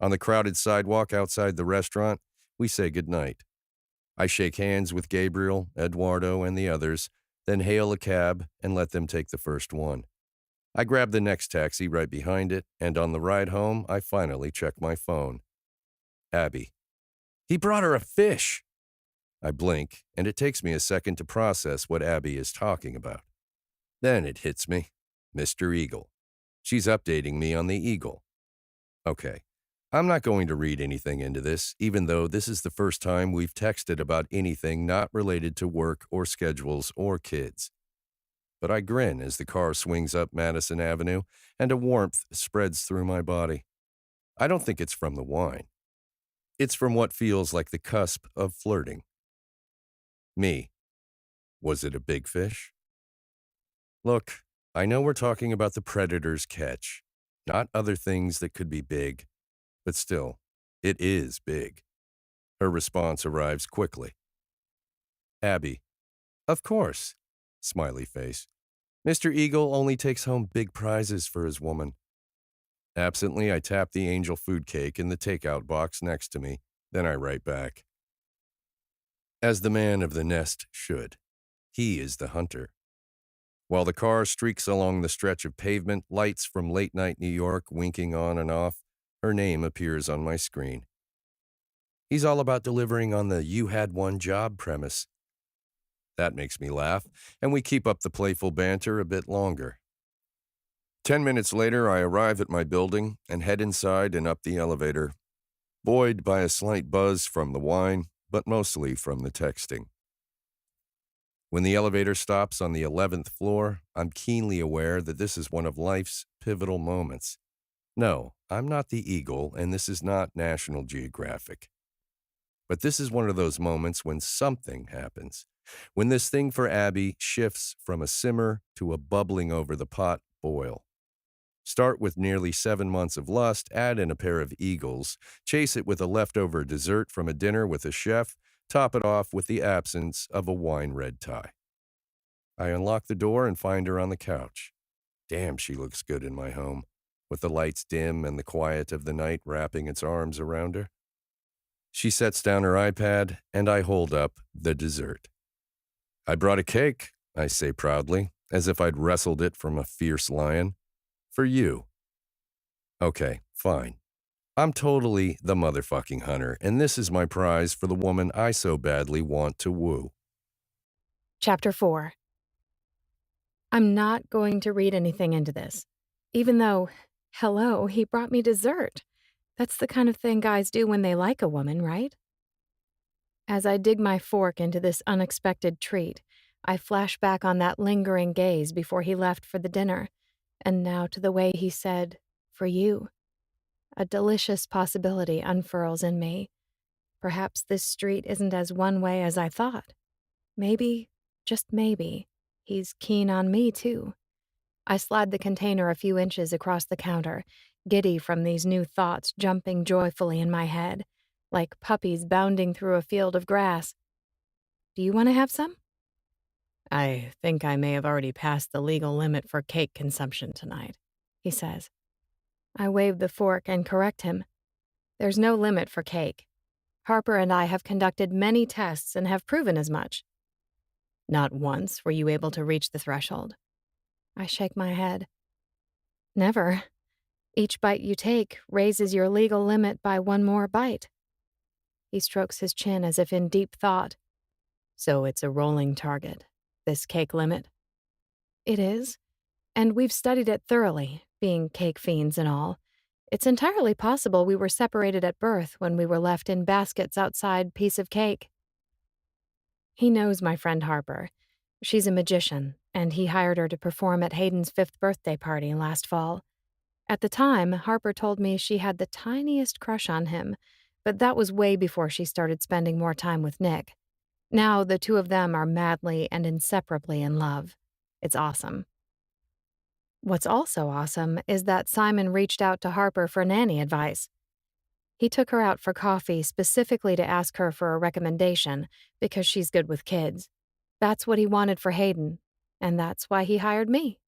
On the crowded sidewalk outside the restaurant, we say goodnight. I shake hands with Gabriel, Eduardo, and the others, then hail a cab and let them take the first one. I grab the next taxi right behind it, and on the ride home, I finally check my phone. Abby. He brought her a fish. I blink, and it takes me a second to process what Abby is talking about. Then it hits me. Mr. Eagle. She's updating me on the Eagle. Okay, I'm not going to read anything into this, even though this is the first time we've texted about anything not related to work or schedules or kids. But I grin as the car swings up Madison Avenue, and a warmth spreads through my body. I don't think it's from the wine. It's from what feels like the cusp of flirting. Me. Was it a big fish? Look, I know we're talking about the predator's catch, not other things that could be big, but still, it is big. Her response arrives quickly. Abby. Of course. Smiley face. Mr. Eagle only takes home big prizes for his woman. Absently, I tap the angel food cake in the takeout box next to me. Then I write back. As the man of the nest should. He is the hunter. While the car streaks along the stretch of pavement, lights from late-night New York winking on and off, her name appears on my screen. He's all about delivering on the "you had one job" premise. That makes me laugh, and we keep up the playful banter a bit longer. 10 minutes later, I arrive at my building and head inside and up the elevator, buoyed by a slight buzz from the wine, but mostly from the texting. When the elevator stops on the 11th floor, I'm keenly aware that this is one of life's pivotal moments. No, I'm not the Eagle, and this is not National Geographic. But this is one of those moments when something happens, when this thing for Abby shifts from a simmer to a bubbling over the pot boil. Start with nearly 7 months of lust, add in a pair of eagles, chase it with a leftover dessert from a dinner with a chef, top it off with the absence of a wine red tie. I unlock the door and find her on the couch. Damn, she looks good in my home, with the lights dim and the quiet of the night wrapping its arms around her. She sets down her iPad, and I hold up the dessert. I brought a cake, I say proudly, as if I'd wrestled it from a fierce lion. For you. Okay, fine. I'm totally the motherfucking hunter, and this is my prize for the woman I so badly want to woo. Chapter 4. I'm not going to read anything into this. Even though, hello, he brought me dessert. That's the kind of thing guys do when they like a woman, right? As I dig my fork into this unexpected treat, I flash back on that lingering gaze before he left for the dinner, and now to the way he said, "For you." A delicious possibility unfurls in me. Perhaps this street isn't as one-way as I thought. Maybe, just maybe, he's keen on me too. I slide the container a few inches across the counter, giddy from these new thoughts jumping joyfully in my head, like puppies bounding through a field of grass. Do you want to have some? I think I may have already passed the legal limit for cake consumption tonight, he says. I wave the fork and correct him. There's no limit for cake. Harper and I have conducted many tests and have proven as much. Not once were you able to reach the threshold. I shake my head. Never. Each bite you take raises your legal limit by one more bite. He strokes his chin as if in deep thought. So it's a rolling target, this cake limit? It is. And we've studied it thoroughly, being cake fiends and all. It's entirely possible we were separated at birth when we were left in baskets outside piece of cake. He knows my friend Harper. She's a magician, and he hired her to perform at Hayden's 5th birthday party last fall. At the time, Harper told me she had the tiniest crush on him, but that was way before she started spending more time with Nick. Now the two of them are madly and inseparably in love. It's awesome. What's also awesome is that Simon reached out to Harper for nanny advice. He took her out for coffee specifically to ask her for a recommendation because she's good with kids. That's what he wanted for Hayden, and that's why he hired me.